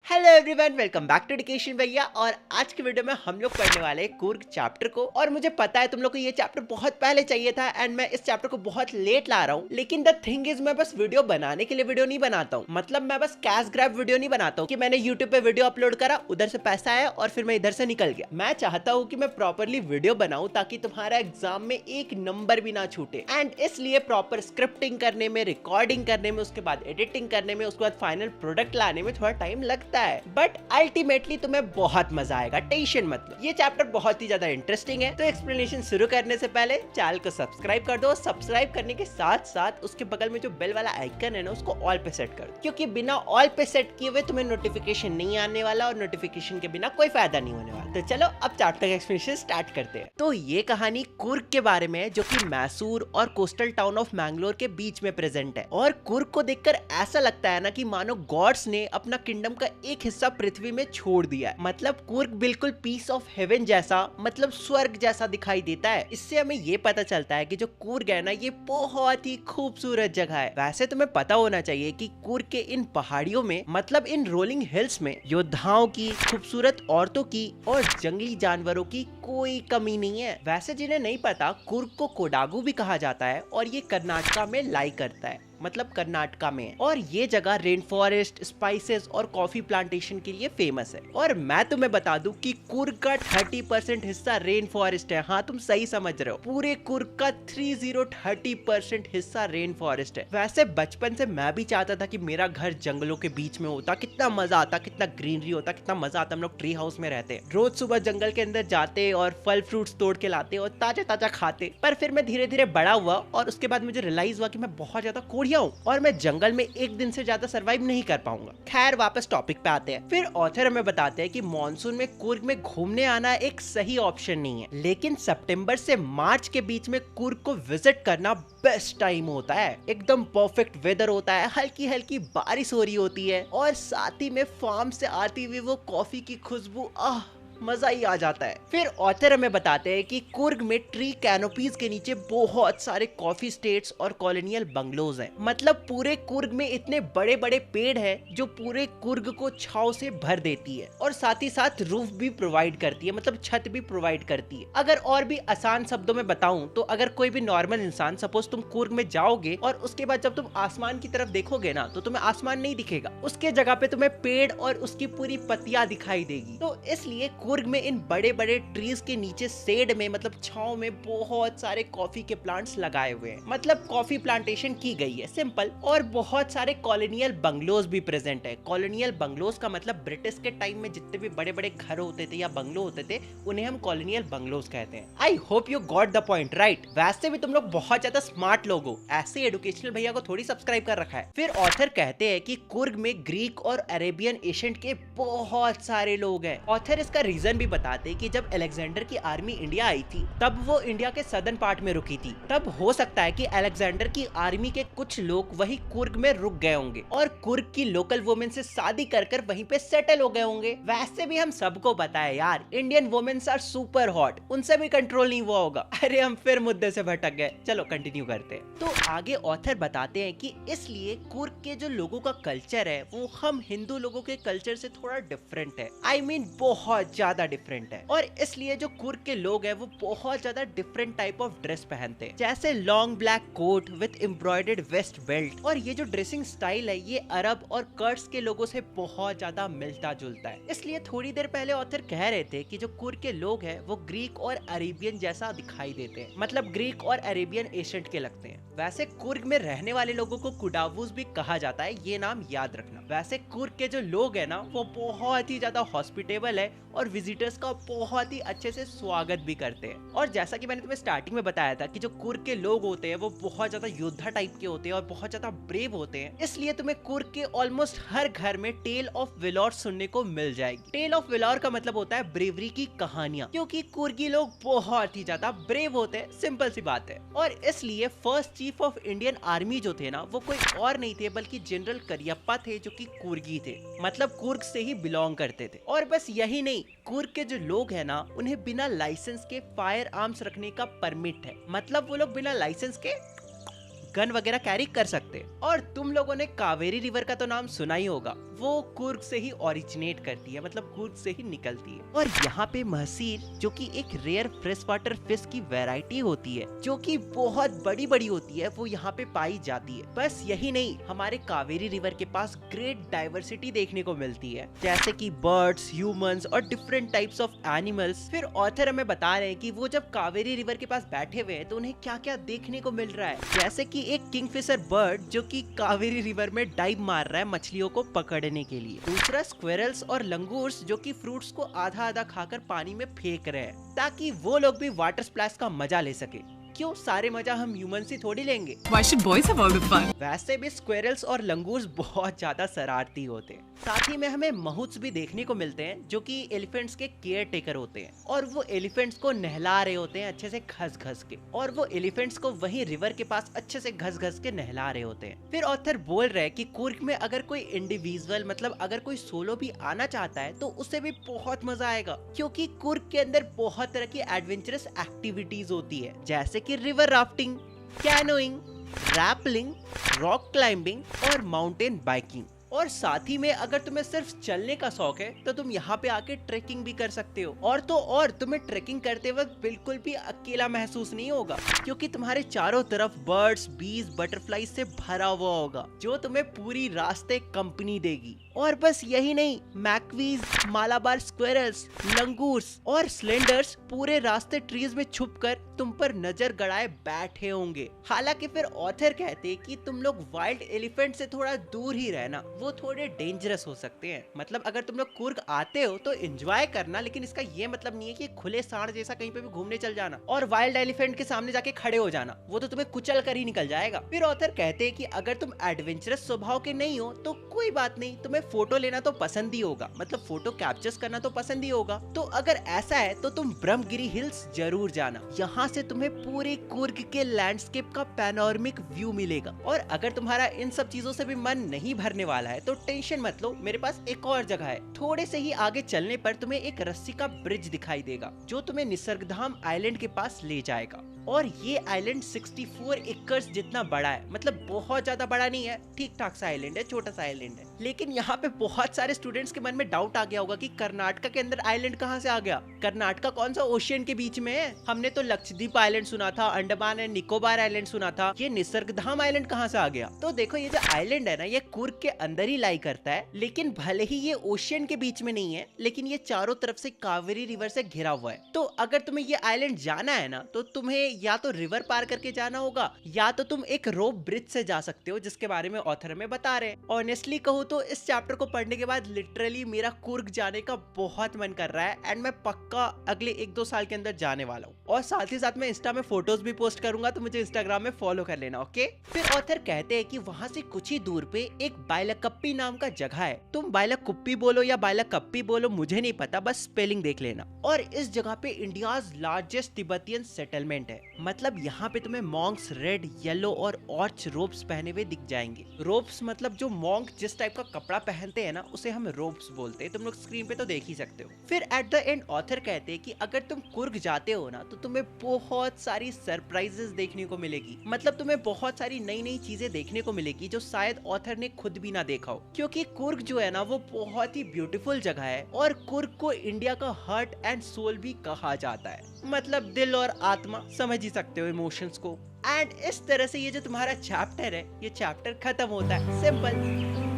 Hello everyone, welcome back to education Bhaiya. और आज की वीडियो में हम लोग पढ़ने वाले हैं कुर्ग चैप्टर को। और मुझे पता है तुम लोग को ये चैप्टर बहुत पहले चाहिए था एंड मैं इस चैप्टर को बहुत लेट ला रहा हूँ। लेकिन द थिंग इज मैं बस वीडियो बनाने के लिए वीडियो नहीं बनाता हूँ। मतलब मैं बस कैश ग्रैब वीडियो नहीं बनाता हूँ कि मैंने यूट्यूब पे वीडियो अपलोड करा, उधर से पैसा आया और फिर मैं इधर से निकल गया। मैं चाहता हूँ कि मैं प्रॉपरली वीडियो बनाऊँ ताकि तुम्हारा एग्जाम में एक नंबर भी ना छूटे। एंड इसलिए प्रॉपर स्क्रिप्टिंग करने में, रिकॉर्डिंग करने में, उसके बाद एडिटिंग करने में, उसके बाद फाइनल प्रोडक्ट लाने में थोड़ा टाइम लगता है, बट अल्टीमेटली तुम्हें बहुत मजा आएगा, टेंशन मत लो। ये चैप्टर बहुत ही ज्यादा इंटरेस्टिंग है। तो एक्सप्लेनेशन शुरू करने से पहले चैनल को सब्सक्राइब कर दो। सब्सक्राइब करने के साथ साथ उसके बगल में जो बेल वाला आइकन है ना, उसको ऑल पे सेट कर दो, क्योंकि बिना ऑल पे सेट किए हुए तुम्हें नोटिफिकेशन नहीं आने वाला और नोटिफिकेशन के बिना कोई फायदा नहीं होने वाला। तो चलो अब चैप्टर का एक्सप्लेनेशन स्टार्ट करते हैं। तो ये कहानी कुर्ग के बारे में है, जो कि मैसूर और कोस्टल टाउन ऑफ मैंगलोर के बीच में प्रेजेंट है। और कुर्ग को देखकर ऐसा लगता है ना कि मानो गॉड्स ने अपना किंगडम का एक हिस्सा पृथ्वी में छोड़ दिया है। मतलब कुर्ग बिल्कुल पीस ऑफ हेवन जैसा, मतलब स्वर्ग जैसा दिखाई देता है। इससे हमें ये पता चलता है कि जो कुर्ग है ना, ये बहुत ही खूबसूरत जगह है। वैसे तुम्हें पता होना चाहिए कि कुर्ग के इन पहाड़ियों में, मतलब इन रोलिंग हिल्स में, योद्धाओं की, खूबसूरत औरतों की और जंगली जानवरों की कोई कमी नहीं है। वैसे जिन्हें नहीं पता, कुर्ग को कोडागू भी कहा जाता है और ये कर्नाटका में लाई करता है, मतलब कर्नाटका में। और ये जगह रेन फॉरेस्ट, स्पाइसेस और कॉफी प्लांटेशन के लिए फेमस है। और मैं तुम्हें बता दूं कि कुर्ग का 30% हिस्सा रेन फॉरेस्ट है। हाँ, तुम सही समझ रहे हो, पूरे कुर्ग का 30% हिस्सा रेन फॉरेस्ट है। वैसे बचपन से मैं भी चाहता था कि मेरा घर जंगलों के बीच में होता, कितना मजा आता, कितना ग्रीनरी होता, कितना मजा आता। हम लोग ट्री हाउस में रहते, रोज सुबह जंगल के अंदर जाते और फल फ्रूट्स तोड़ के लाते और ताजा ताजा खाते। पर फिर मैं धीरे धीरे बड़ा हुआ और उसके बाद मुझे रियलाइज हुआ कि मैं बहुत ज्यादा और मैं जंगल में एक दिन से ज्यादा सरवाइव नहीं कर पाऊंगा। खैर, वापस टॉपिक पे आते हैं। फिर ऑथर हमें बताते हैं कि मॉनसून में कुर्ग में घूमने आना एक सही ऑप्शन नहीं है, लेकिन सितंबर से मार्च के बीच में कुर्ग को विजिट करना बेस्ट टाइम होता है। एकदम परफेक्ट वेदर होता है, हल्की हल्की बारिश हो रही होती है और साथ ही में फार्म से आती हुई वो कॉफी की खुशबू, मजा ही आ जाता है। फिर ऑथर हमें बताते हैं कि कुर्ग में ट्री कैनोपीज के नीचे बहुत सारे कॉफी स्टेट्स और कॉलोनियल बंगलोज हैं। मतलब पूरे कुर्ग में इतने बड़े बड़े पेड़ हैं जो पूरे कुर्ग को छांव से भर देती है और साथ ही साथ रूफ भी प्रोवाइड करती है, मतलब छत भी प्रोवाइड करती है। अगर और भी आसान शब्दों में बताऊं तो अगर कोई भी नॉर्मल इंसान, सपोज तुम कुर्ग में जाओगे और उसके बाद जब तुम आसमान की तरफ देखोगे ना, तो तुम्हें आसमान नहीं दिखेगा, उसके जगह पे तुम्हें पेड़ और उसकी पूरी पत्तियां दिखाई देगी। तो इसलिए कुर्ग में इन बड़े बड़े ट्रीज के नीचे शेड में, मतलब छांव में, बहुत सारे कॉफी के प्लांट्स लगाए हुए हैं। मतलब कॉफी प्लांटेशन की गई है, सिंपल। और बहुत सारे कॉलोनियल बंगलोज भी प्रेजेंट है। कॉलोनियल बंगलोज का मतलब ब्रिटिश के टाइम में जितने भी बड़े बड़े घर होते थे या बंगलो होते थे, उन्हें हम कॉलोनियल बंगलोज कहते हैं। I hope you got the point, right? वैसे भी तुम लोग बहुत ज्यादा स्मार्ट लोग हो, ऐसे एजुकेशनल भैया को थोड़ी सब्सक्राइब कर रखा है। फिर ऑथर कहते हैं कि कुर्ग में ग्रीक और अरेबियन एशियंट के बहुत सारे लोग हैं। ऑथर इसका रीजन भी बताते कि जब अलेक्जेंडर की आर्मी इंडिया आई थी, तब वो इंडिया के सदर्न पार्ट में रुकी थी। तब हो सकता है कि अलेक्जेंडर की आर्मी के कुछ लोग वही कुर्ग में रुक गए होंगे और कुर्ग की लोकल वुमेन से शादी कर वहीं पे सेटल हो गए होंगे। वैसे भी हम सबको पता है यार, Indian womens are super hot, उनसे भी कंट्रोल नहीं हुआ होगा। अरे हम फिर मुद्दे से भटक गए, चलो कंटिन्यू करते हैं। तो आगे ऑथर बताते हैं कि इसलिए कुर्ग के जो लोगों का कल्चर है वो हम हिंदू लोगों के कल्चर से थोड़ा डिफरेंट है। आई मीन बहुत ज्यादा डिफरेंट है। और इसलिए जो कुर्ग के लोग हैं वो बहुत ज्यादा डिफरेंट टाइप ऑफ ड्रेस पहनते हैं, जैसे long black coat with embroidered vest belt. और ये जो ड्रेसिंग स्टाइल है, ये अरब और कर्ड्स के लोगों से बहुत ज्यादा मिलता जुलता है। इसलिए थोड़ी देर पहले ऑथर कह रहे थे कि जो कुर्ग के लोग हैं वो ग्रीक और अरेबियन जैसा दिखाई देते हैं, मतलब ग्रीक और अरेबियन एशियंट के लगते हैं। वैसे कुर्ग में रहने वाले लोगों को कुडावूस भी कहा जाता है, ये नाम याद रखना। वैसे कुर्ग के जो लोग हैं ना, वो बहुत ही ज्यादा हॉस्पिटेबल है और विजिटर्स का बहुत ही अच्छे से स्वागत भी करते हैं। और जैसा कि मैंने तुम्हें स्टार्टिंग में बताया था कि जो कुर्ग के लोग होते हैं वो बहुत ज्यादा योद्धा टाइप के होते हैं और बहुत ज्यादा ब्रेव होते हैं। इसलिए तुम्हें कुर्ग के ऑलमोस्ट हर घर में टेल ऑफ वेलोर सुनने को मिल जाएगी। टेल ऑफ वेलोर का मतलब होता है ब्रेवरी की कहानियां, क्योंकि कुर्गी लोग बहुत ही ज्यादा ब्रेव होते हैं, सिंपल सी बात है। और इसलिए first chief of Indian army जो थे ना, वो कोई और नहीं थे बल्कि जनरल करियप्पा थे, जो कि कुर्गी थे, मतलब कुर्ग से ही बिलोंग करते थे। और बस यही नहीं, कुर्ग के जो लोग हैं ना, उन्हें बिना लाइसेंस के फायर आर्म्स रखने का परमिट है। मतलब वो लोग बिना लाइसेंस के गन वगैरह कैरी कर सकते। और तुम लोगों ने कावेरी रिवर का तो नाम सुना ही होगा, वो कुर्ग से ही ओरिजिनेट करती है, मतलब कुर्ग से ही निकलती है। और यहाँ पे महसीर जो कि एक रेयर फ्रेश वाटर फिश की वैरायटी होती है, जो कि बहुत बड़ी बड़ी होती है, वो यहाँ पे पाई जाती है। बस यही नहीं, हमारे कावेरी रिवर के पास ग्रेट डाइवर्सिटी देखने को मिलती है, जैसे कि बर्ड्स, ह्यूमंस और डिफरेंट टाइप्स ऑफ एनिमल्स। फिर ऑथर हमें बता रहे हैं कि वो जब कावेरी रिवर के पास बैठे हुए हैं तो उन्हें क्या क्या देखने को मिल रहा है, जैसे कि एक किंगफिशर बर्ड जो कि कावेरी रिवर में डाइव मार रहा है मछलियों को पकड़ने के लिए। दूसरा स्क्विरल्स और लंगूर्स जो कि फ्रूट्स को आधा आधा खाकर पानी में फेंक रहे हैं, ताकि वो लोग भी वाटर स्प्लैश का मजा ले सके। क्यों, सारे मजा हम ह्यूमन से थोड़ी लेंगे। Why should boys have all the fun? वैसे भी स्क्विरल्स और लंगूर्स बहुत ज्यादा शरारती होते हैं। साथ ही में हमें महूत्स भी देखने को मिलते हैं, जो कि एलिफेंट्स के केयर टेकर होते हैं, और वो एलिफेंट्स को नहला रहे होते हैं अच्छे से घस घस के, और वो एलिफेंट्स को वहीं रिवर के पास अच्छे से घस घस के नहला रहे होते हैं। फिर ऑथर बोल रहे हैं कि कुर्ग में अगर कोई इंडिविजुअल, मतलब अगर कोई सोलो भी आना चाहता है तो उसे भी बहुत मजा आएगा, क्योंकि कुर्ग के अंदर बहुत तरह की एडवेंचरस एक्टिविटीज होती है, जैसे कि river rafting, canoeing, rappelling, rock climbing और माउंटेन बाइकिंग। और साथ ही में अगर तुम्हें सिर्फ चलने का शौक है तो तुम यहाँ पे आके ट्रेकिंग भी कर सकते हो। और तो और तुम्हें ट्रेकिंग करते वक्त बिल्कुल भी अकेला महसूस नहीं होगा, क्योंकि तुम्हारे चारों तरफ बर्ड्स, बीज, बटरफ्लाई से भरा हुआ होगा, जो तुम्हें पूरी रास्ते कंपनी देगी। और बस यही नहीं, मैकवीज, मालाबार स्क्विरल्स, लंगूर्स और स्लेंडर्स पूरे रास्ते ट्रीज में छुपकर तुम पर नजर गड़ाए बैठे होंगे। हालांकि फिर ऑथर कहते कि तुम लोग वाइल्ड एलिफेंट से थोड़ा दूर ही रहना, वो थोड़े डेंजरस हो सकते हैं। मतलब अगर तुम लोग कुर्ग आते हो तो एंजॉय करना, लेकिन इसका ये मतलब नहीं है कि खुले सांड जैसा कहीं पे भी घूमने चल जाना और वाइल्ड एलिफेंट के सामने जाके खड़े हो जाना, वो तो तुम्हें कुचल कर ही निकल जाएगा। फिर ऑथर कहते हैं कि अगर तुम एडवेंचरस स्वभाव के नहीं हो तो कोई बात नहीं, तुम्हें फोटो लेना तो पसंद ही होगा, मतलब फोटो कैप्चर्स करना तो पसंद ही होगा। तो अगर ऐसा है तो तुम ब्रह्मगिरी हिल्स जरूर जाना, यहाँ से तुम्हें पूरे कुर्ग के लैंडस्केप का पैनोरमिक व्यू मिलेगा। और अगर तुम्हारा इन सब चीजों से भी मन नहीं भरने वाला है तो टेंशन मत लो, मेरे पास एक और जगह है। थोड़े से ही आगे चलने पर तुम्हें एक रस्सी का ब्रिज दिखाई देगा, जो तुम्हें निसर्गधाम आइलैंड के पास ले जाएगा। और ये आइलैंड 64 एकर्स जितना बड़ा है, मतलब बहुत ज्यादा बड़ा नहीं है, ठीक ठाक सा आइलैंड है, छोटा सा आइलैंड है। लेकिन यहाँ पे बहुत सारे स्टूडेंट्स के मन में डाउट आ गया होगा कि कर्नाटका के अंदर आइलैंड कहाँ से आ गया। कर्नाटका कौन सा ओशियन के बीच में है? हमने तो लक्षद्वीप आइलैंड सुना था, अंडमान एंड निकोबार आइलैंड सुना था, ये निसर्गधाम आइलैंड कहाँ से आ गया? तो देखो, ये जो आइलैंड है ना, ये कुर्ग के अंदर ही लाई करता है, लेकिन भले ही ये ओशियन के बीच में नहीं है, लेकिन ये चारों तरफ से कावेरी रिवर से घिरा हुआ है। तो अगर तुम्हें ये आइलैंड जाना है ना, तो तुम्हें या तो रिवर पार करके जाना होगा, या तो तुम एक रोप ब्रिज से जा सकते हो, जिसके बारे में ऑथर में बता रहे हैं। ऑनेस्टली कहूँ तो इस चैप्टर को पढ़ने के बाद लिटरली मेरा कुर्ग जाने का बहुत मन कर रहा है, एंड मैं पक्का अगले 1-2 साल के अंदर जाने वाला हूँ। और साथ ही साथ मैं इंस्टा में फोटोज भी पोस्ट करूंगा, तो मुझे इंस्टाग्राम में फॉलो कर लेना, ओके। फिर ऑथर कहते हैं कि वहाँ से कुछ ही दूर पे एक बायलाकप्पी नाम का जगह है। तुम बायलाकुप्पी बोलो या बायलाकप्पी बोलो, मुझे नहीं पता, बस स्पेलिंग देख लेना। और इस जगह पे इंडियाज लार्जेस्ट तिब्बतियन सेटलमेंट है, मतलब यहाँ पे तुम्हें मॉन्क्स रेड, येलो और ऑर्च रोब्स पहने हुए दिख जाएंगे। रोब्स मतलब जो मॉन्क जिस टाइप का कपड़ा पहनते हैं ना, उसे हम रोब्स बोलते हैं। तुम लोग स्क्रीन पे तो देख ही सकते हो। फिर एट द एंड ऑथर कहते हैं कि अगर तुम कुर्ग जाते हो ना, तो तुम्हें बहुत सारी सरप्राइजेस देखने को मिलेगी, मतलब तुम्हें बहुत सारी नई नई चीजें देखने को मिलेगी जो शायद ऑथर ने खुद भी ना देखा हो। क्योंकि कुर्ग जो है ना, वो बहुत ही ब्यूटीफुल जगह है, और कुर्ग को इंडिया का हार्ट एंड सोल भी कहा जाता है, मतलब दिल और आत्मा, समझ ही सकते हो इमोशंस को। एंड इस तरह से ये जो तुम्हारा चैप्टर है, ये चैप्टर खत्म होता है। सिंपल।